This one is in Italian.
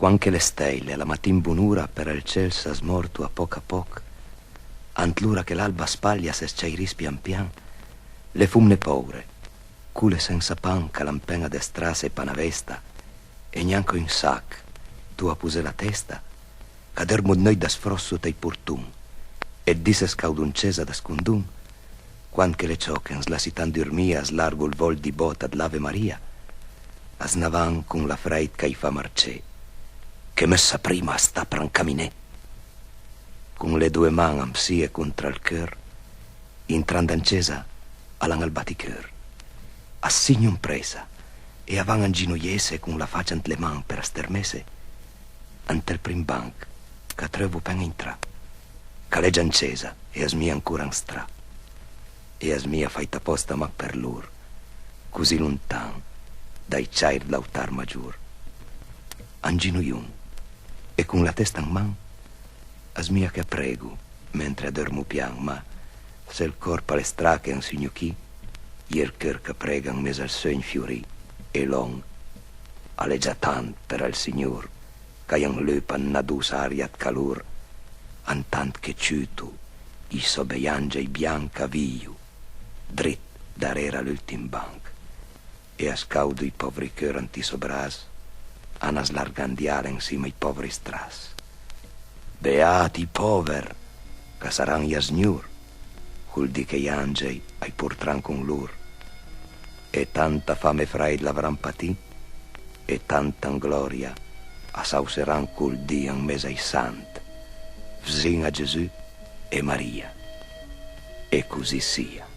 Quanche le stelle alla matin bunura per il ciel s'ha smorto a poc, ant l'ura che l'alba spaglia se sceiris pian pian, le fumne paure, cule senza pan calampena de strase e panavesta, e neanche in sac, tu a puse la testa, cadermod noi da sfrosso tei purtun, e disse scauduncesa da scundun, quanche le ciocens la sitan dormia slargo il vol di bota d'Ave Maria, asnavan con la freit che fa marcè, che messa prima sta prancaminè, con le due man amsie contra il cœur, intrandancesa allan al baticheur, assignon presa, e avan anginoiese con la faccia ant le man per astermese, ante il prim banc, che trevo pen intra, caleggia ancesa, e asmia ancora in stra, e asmia faita posta ma per lur, così lontan, dai ciair l'autar maggior. Anginoiun, e con la testa in man, asmia che prego, mentre adormo pian, ma se il corpo alle strache in signucchi, ier cœur che pregan mesa al sogn fiorì, e l'on, aleggia tant per il Signor, che in löpan nadus ariat calur, antant che ciutu, i sobeiangia bianca viu, drit darera l'ultim banc, e a scaudo i poveri cœur anti sobras, anas largandiare insima i poveri stras. Beati i pover, che saran i asgnur, cul di che gli angeli ai portran con lur, e tanta fame frei l'avran patì, e tanta gloria assauseran col Dio in mesa ai sant, vsin a Gesù e Maria, e così sia.